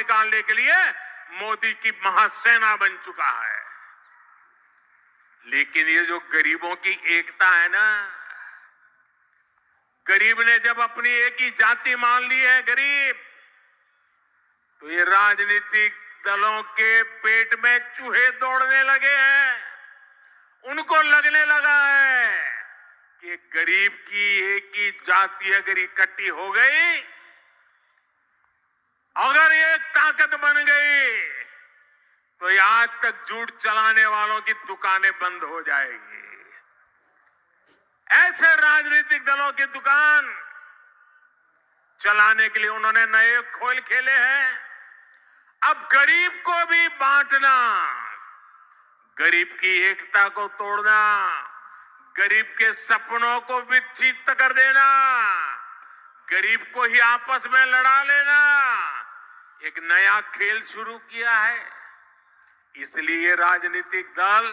निकालने के लिए मोदी की महासेना बन चुका है। लेकिन ये जो गरीबों की एकता है ना, गरीब ने जब अपनी एक ही जाति मान ली है गरीब, तो ये राजनीतिक दलों के पेट में चूहे दौड़ने लगे हैं। उनको लगने लगा है कि गरीब की एक ही जाति अगर इकट्ठी हो गई, अगर एक ताकत बन गई, तो ये आज तक झूठ चलाने वालों की दुकानें बंद हो जाएगी। ऐसे राजनीतिक दलों की दुकान चलाने के लिए उन्होंने नए खेल खेले हैं। अब गरीब को भी बांटना, गरीब की एकता को तोड़ना, गरीब के सपनों को विच्छिन्न कर देना, गरीब को ही आपस में लड़ा लेना, एक नया खेल शुरू किया है। इसलिए राजनीतिक दल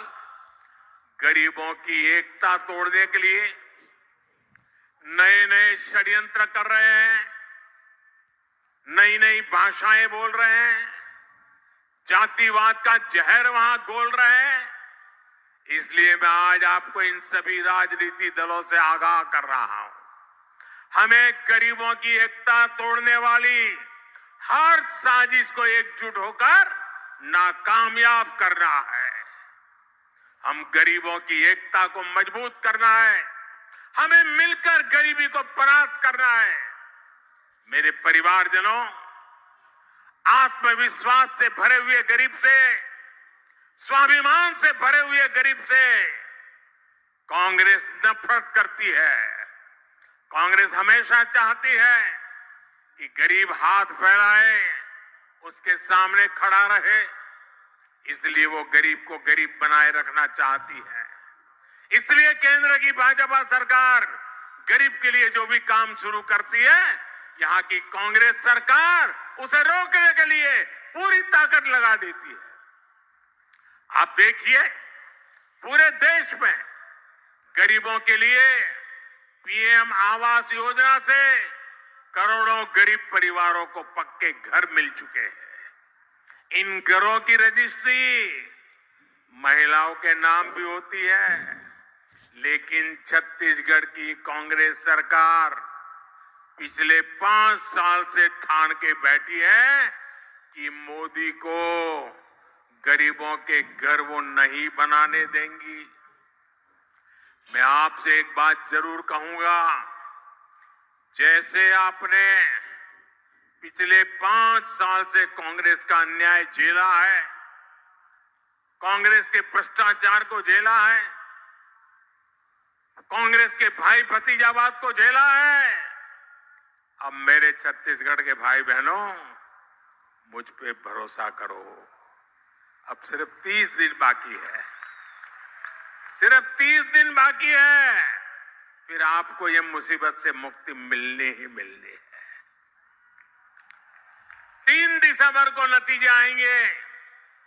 गरीबों की एकता तोड़ने के लिए नए नए षड्यंत्र कर रहे हैं, नई नई भाषाएं बोल रहे हैं, जातिवाद का जहर वहां घोल रहे हैं। इसलिए मैं आज आपको इन सभी राजनीतिक दलों से आगाह कर रहा हूं, हमें गरीबों की एकता तोड़ने वाली हर साजिश को एकजुट होकर नाकामयाब करना है। हम गरीबों की एकता को मजबूत करना है, हमें मिलकर गरीबी को परास्त करना है। मेरे परिवारजनों, आत्मविश्वास से भरे हुए गरीब से, स्वाभिमान से भरे हुए गरीब से कांग्रेस नफरत करती है। कांग्रेस हमेशा चाहती है कि गरीब हाथ फैलाए, उसके सामने खड़ा रहे। इसलिए वो गरीब को गरीब बनाए रखना चाहती है। इसलिए केंद्र की भाजपा सरकार गरीब के लिए जो भी काम शुरू करती है, यहाँ की कांग्रेस सरकार उसे रोकने के लिए पूरी ताकत लगा देती है। आप देखिए, पूरे देश में गरीबों के लिए पीएम आवास योजना से करोड़ों गरीब परिवारों को पक्के घर मिल चुके हैं। इन घरों की रजिस्ट्री महिलाओं के नाम भी होती है, लेकिन छत्तीसगढ़ की कांग्रेस सरकार पिछले 5 साल से ठान के बैठी है कि मोदी को गरीबों के घर वो नहीं बनाने देंगी। मैं आपसे एक बात जरूर कहूंगा, जैसे आपने पिछले 5 साल से कांग्रेस का अन्याय झेला है, कांग्रेस के भ्रष्टाचार को झेला है, कांग्रेस के भाई भतीजावाद को झेला है, अब मेरे छत्तीसगढ़ के भाई बहनों, मुझ पे भरोसा करो। अब सिर्फ 30 दिन बाकी है, सिर्फ 30 दिन बाकी है, फिर आपको ये मुसीबत से मुक्ति मिलनी ही मिलनी है। 3 दिसंबर को नतीजे आएंगे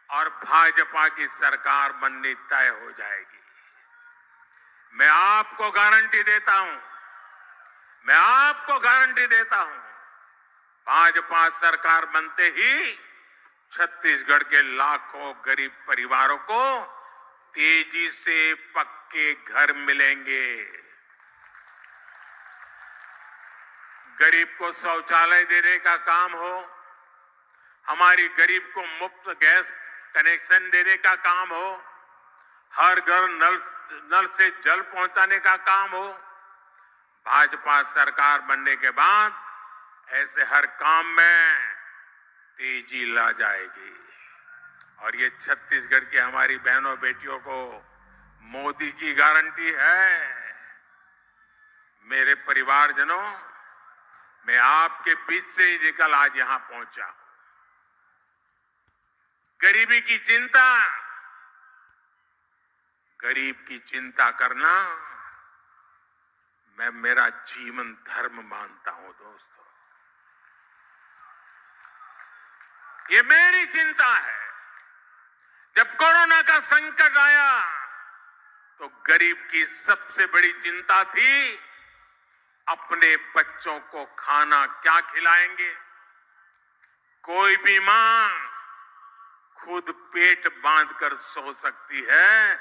और भाजपा की सरकार बननी तय हो जाएगी। मैं आपको गारंटी देता हूं, मैं आपको गारंटी देता हूं, भाजपा सरकार बनते ही छत्तीसगढ़ के लाखों गरीब परिवारों को तेजी से पक्के घर मिलेंगे। गरीब को शौचालय देने का काम हो, हमारी गरीब को मुफ्त गैस कनेक्शन देने का काम हो, हर घर नल से जल पहुंचाने का काम हो, भाजपा सरकार बनने के बाद ऐसे हर काम में तेजी ला जाएगी। और ये छत्तीसगढ़ की हमारी बहनों बेटियों को मोदी की गारंटी है। मेरे परिवारजनों, मैं आपके बीच से ही निकल आज यहां पहुंचा हूं। गरीबी की चिंता, गरीब की चिंता करना मैं मेरा जीवन धर्म मानता हूं। दोस्तों, ये मेरी चिंता है। जब कोरोना का संकट आया तो गरीब की सबसे बड़ी चिंता थी अपने बच्चों को खाना क्या खिलाएंगे, कोई भी मां खुद पेट बांधकर सो सकती है,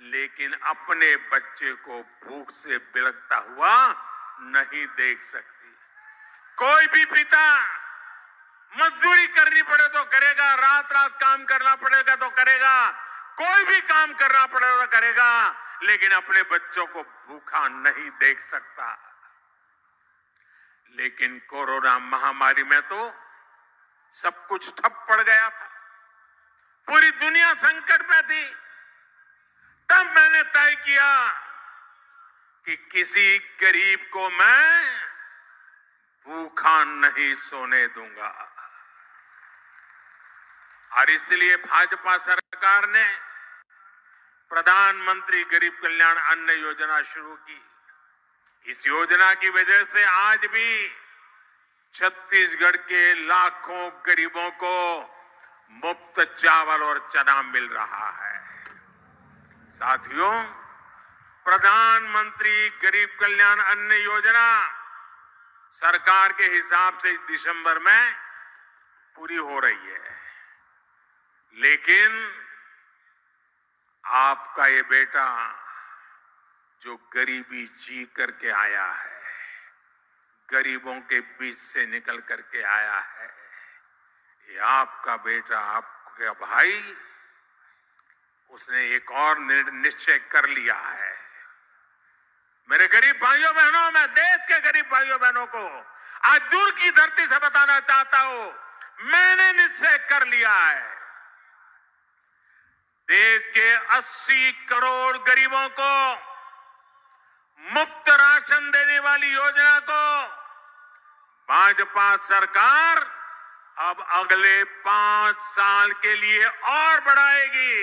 लेकिन अपने बच्चे को भूख से बिलखता हुआ नहीं देख सकती। कोई भी पिता मजदूरी करनी पड़े तो करेगा, रात रात काम करना पड़ेगा तो करेगा, कोई भी काम करना पड़ेगा तो करेगा, लेकिन अपने बच्चों को भूखा नहीं देख सकता। लेकिन कोरोना महामारी में तो सब कुछ ठप पड़ गया था, पूरी दुनिया संकट में थी। तब मैंने तय किया कि किसी गरीब को मैं भूखा नहीं सोने दूंगा, और इसलिए भाजपा सरकार ने प्रधानमंत्री गरीब कल्याण अन्न योजना शुरू की। इस योजना की वजह से आज भी छत्तीसगढ़ के लाखों गरीबों को मुफ्त चावल और चना मिल रहा है। साथियों, प्रधानमंत्री गरीब कल्याण अन्न योजना सरकार के हिसाब से इस दिसंबर में पूरी हो रही है, लेकिन आपका ये बेटा जो गरीबी जी करके आया है, गरीबों के बीच से निकल करके आया है, ये आपका बेटा, आपका भाई, उसने एक और निश्चय कर लिया है। मेरे गरीब भाइयों बहनों, मैं देश के गरीब भाइयों बहनों को आज दूर की धरती से बताना चाहता हूं, मैंने निश्चय कर लिया है, देश के 80 करोड़ गरीबों को मुफ्त राशन देने वाली योजना को भाजपा सरकार अब अगले 5 साल के लिए और बढ़ाएगी।